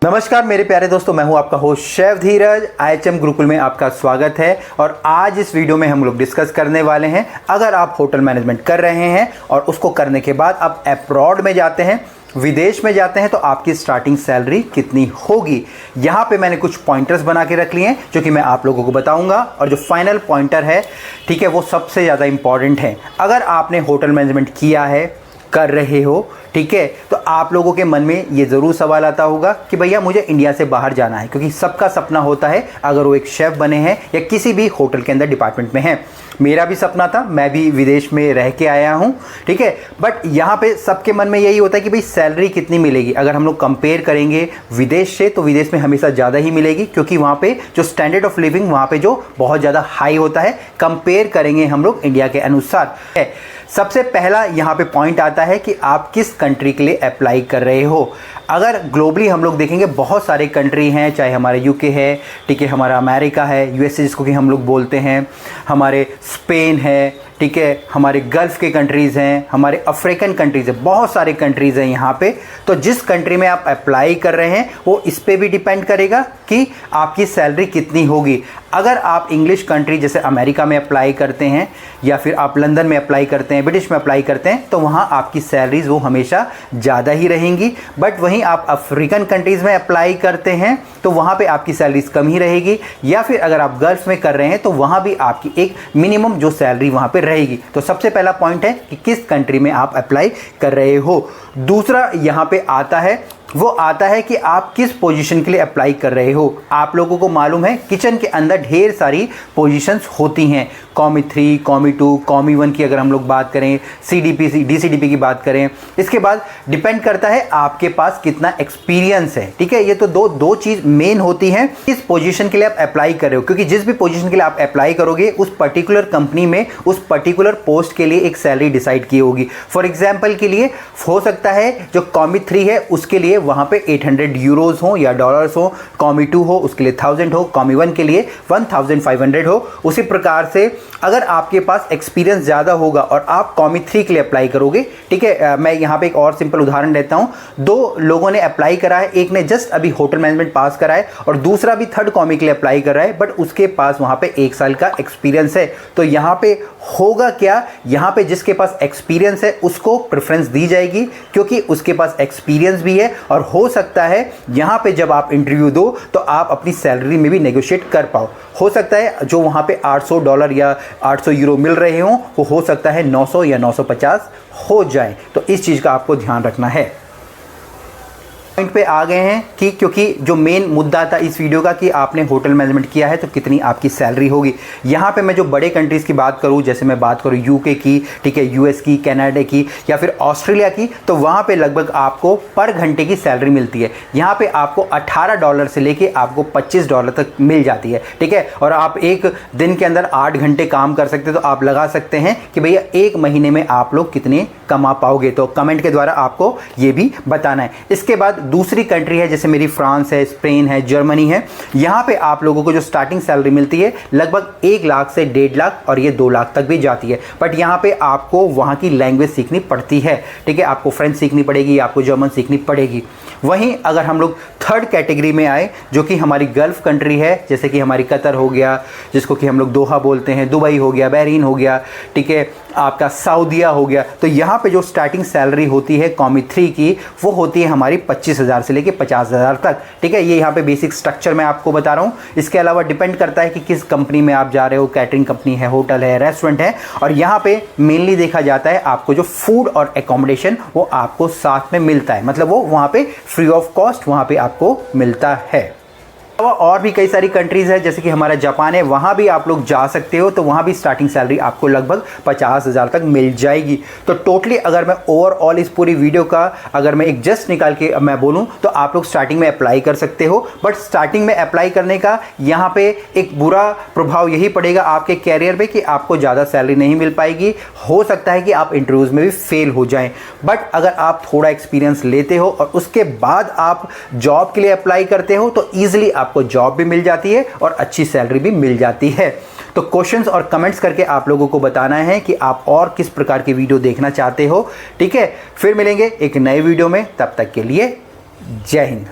नमस्कार मेरे प्यारे दोस्तों, मैं हूं आपका होस्ट शेफ धीरज। IHM गुरुकुल में आपका स्वागत है। और आज इस वीडियो में हम लोग डिस्कस करने वाले हैं, अगर आप होटल मैनेजमेंट कर रहे हैं और उसको करने के बाद आप अब्रॉड में जाते हैं, विदेश में जाते हैं, तो आपकी स्टार्टिंग सैलरी कितनी होगी। यहाँ पे मैंने कुछ पॉइंटर्स बना के रख लिए हैं जो कि मैं आप लोगों को बताऊंगा। और जो फाइनल पॉइंटर है, ठीक है, वो सबसे ज़्यादा इंपॉर्टेंट है। अगर आपने होटल मैनेजमेंट किया है, कर रहे हो, ठीक है, तो आप लोगों के मन में ये ज़रूर सवाल आता होगा कि भैया मुझे इंडिया से बाहर जाना है, क्योंकि सबका सपना होता है अगर वो एक शेफ़ बने हैं या किसी भी होटल के अंदर डिपार्टमेंट में हैं। मेरा भी सपना था, मैं भी विदेश में रह के आया हूँ, ठीक है। बट यहाँ पे सबके मन में यही होता है कि भाई सैलरी कितनी मिलेगी। अगर हम लोग कंपेयर करेंगे विदेश से, तो विदेश में हमेशा ज़्यादा ही मिलेगी, क्योंकि वहाँ पे जो स्टैंडर्ड ऑफ लिविंग वहाँ पे जो बहुत ज़्यादा हाई होता है, कंपेयर करेंगे हम लोग इंडिया के अनुसार। सबसे पहला यहाँ पे पॉइंट आता है कि आप किस कंट्री के लिए अप्लाई कर रहे हो। अगर ग्लोबली हम लोग देखेंगे, बहुत सारे कंट्री हैं, चाहे हमारे यूके है, ठीक है, हमारा अमेरिका है, यूएसए जिसको कि हम लोग बोलते हैं, हमारे स्पेन है, ठीक है, हमारे गल्फ़ के कंट्रीज़ हैं, हमारे अफ्रीकन कंट्रीज़ हैं, बहुत सारे कंट्रीज़ हैं यहाँ पे। तो जिस कंट्री में आप अप्लाई कर रहे हैं वो इस पे भी डिपेंड करेगा कि आपकी सैलरी कितनी होगी। अगर आप इंग्लिश कंट्री जैसे अमेरिका में अप्लाई करते हैं, या फिर आप लंदन में अप्लाई करते हैं, ब्रिटिश में अप्लाई करते हैं, तो वहाँ आपकी सैलरीज वो हमेशा ज़्यादा ही रहेंगी। बट वहीं आप अफ्रीकन कंट्रीज़ में अप्लाई करते हैं तो वहाँ पे आपकी सैलरीज कम ही रहेगी। या फिर अगर आप गल्फ़ में कर रहे हैं तो वहाँ भी आपकी एक मिनिमम जो सैलरी वहाँ पे रहेगी। तो सबसे पहला पॉइंट है कि किस कंट्री में आप अप्लाई कर रहे हो। दूसरा यहाँ पे आता है, वो आता है कि आप किस पोजीशन के लिए अप्लाई कर रहे हो। आप लोगों को मालूम है किचन के अंदर ढेर सारी पोजीशंस होती हैं। कॉमी 3, कॉमी 2, कॉमी 1 की अगर हम लोग बात करें, CDP DCDP की बात करें, इसके बाद डिपेंड करता है आपके पास कितना एक्सपीरियंस है, ठीक है। ये तो दो चीज़ मेन होती हैं किस पोजीशन के लिए आप अप्लाई कर रहे हो, क्योंकि जिस भी पोजीशन के लिए आप अप्लाई करोगे उस पर्टिकुलर कंपनी में उस पर्टिकुलर पोस्ट के लिए एक सैलरी डिसाइड की होगी। फॉर एग्जाम्पल के लिए हो सकता है जो कॉमी 3 है उसके लिए वहाँ पे 800 यूरोज हो या डॉलर्स हो, कॉमी 2 हो उसके लिए 1000 हो, कॉमी 1 के लिए 1500 हो। उसी प्रकार से अगर आपके पास एक्सपीरियंस ज़्यादा होगा और आप कॉमी 3 के लिए अप्लाई करोगे, ठीक है। मैं यहाँ पे एक और सिंपल उदाहरण देता हूँ। 2 लोगों ने अप्लाई करा है, एक ने जस्ट अभी होटल मैनेजमेंट पास करा है और दूसरा भी 3rd कॉमी के लिए अप्लाई कर रहा है, बट उसके पास वहाँ पे 1 साल का एक्सपीरियंस है। तो यहाँ पे होगा क्या, यहाँ पे जिसके पास एक्सपीरियंस है उसको प्रेफरेंस दी जाएगी, क्योंकि उसके पास एक्सपीरियंस भी है। और हो सकता है यहाँ पे जब आप इंटरव्यू दो तो आप अपनी सैलरी में भी नेगोशिएट कर पाओ। हो सकता है जो वहाँ पे $800 या 800 यूरो मिल रहे हों, वो हो सकता है 900 या 950 हो जाए। तो इस चीज़ का आपको ध्यान रखना है। पॉइंट पे आ गए हैं कि क्योंकि जो मेन मुद्दा था इस वीडियो का कि आपने होटल मैनेजमेंट किया है तो कितनी आपकी सैलरी होगी। यहाँ पे मैं जो बड़े कंट्रीज़ की बात करूँ, जैसे मैं बात करूँ यूके की, ठीक है, यूएस की, कनाडा की या फिर ऑस्ट्रेलिया की, तो वहाँ पे लगभग आपको पर घंटे की सैलरी मिलती है। यहाँ पे आपको $18 से लेके आपको $25 तक मिल जाती है, ठीक है। और आप एक दिन के अंदर 8 घंटे काम कर सकते हैं, तो आप लगा सकते हैं कि भैया एक महीने में आप लोग कितने कमा पाओगे। तो कमेंट के द्वारा आपको ये भी बताना है। इसके बाद दूसरी कंट्री है, जैसे मेरी फ्रांस है, स्पेन है, जर्मनी है। यहाँ पे आप लोगों को जो स्टार्टिंग सैलरी मिलती है लगभग 1 लाख से 1.5 लाख और ये 2 लाख तक भी जाती है। बट यहाँ पे आपको वहाँ की लैंग्वेज सीखनी पड़ती है, ठीक है। आपको फ्रेंच सीखनी पड़ेगी, आपको जर्मन सीखनी पड़ेगी। वहीं अगर हम लोग 3rd कैटेगरी में आए, जो कि हमारी गल्फ़ कंट्री है, जैसे कि हमारी कतर हो गया, जिसको कि हम लोग दोहा बोलते हैं, दुबई हो गया, बहरीन हो गया, ठीक है, आपका सऊदीया हो गया। तो यहाँ पे जो स्टार्टिंग सैलरी होती है कॉमी 3 की, वो होती है हमारी 25,000 से लेके 50,000 तक, ठीक है। ये यहाँ पे बेसिक स्ट्रक्चर मैं आपको बता रहा हूँ। इसके अलावा डिपेंड करता है कि किस कंपनी में आप जा रहे हो, कैटरिंग कंपनी है, होटल है, रेस्टोरेंट है। और यहाँ पे मेनली देखा जाता है आपको जो फूड और एकोमोडेशन वो आपको साथ में मिलता है, मतलब वो वहाँ पे फ्री ऑफ कॉस्ट वहाँ पे आपको मिलता है। और भी कई सारी कंट्रीज़ है, जैसे कि हमारा जापान है, वहाँ भी आप लोग जा सकते हो। तो वहाँ भी स्टार्टिंग सैलरी आपको लगभग 50,000 तक मिल जाएगी। तो टोटली अगर मैं ओवरऑल इस पूरी वीडियो का अगर मैं एक जस्ट निकाल के मैं बोलूँ तो आप लोग स्टार्टिंग में अप्लाई कर सकते हो। बट स्टार्टिंग में अप्लाई करने का यहाँ पे एक बुरा प्रभाव यही पड़ेगा आपके कैरियर पे कि आपको ज़्यादा सैलरी नहीं मिल पाएगी। हो सकता है कि आप इंटरव्यूज़ में भी फेल हो जाएं। बट अगर आप थोड़ा एक्सपीरियंस लेते हो और उसके बाद आप जॉब के लिए अप्लाई करते हो तो ईजिली आपको जॉब भी मिल जाती है और अच्छी सैलरी भी मिल जाती है। तो क्वेश्चंस और कमेंट्स करके आप लोगों को बताना है कि आप और किस प्रकार की वीडियो देखना चाहते हो, ठीक है। फिर मिलेंगे एक नए वीडियो में, तब तक के लिए जय हिंद।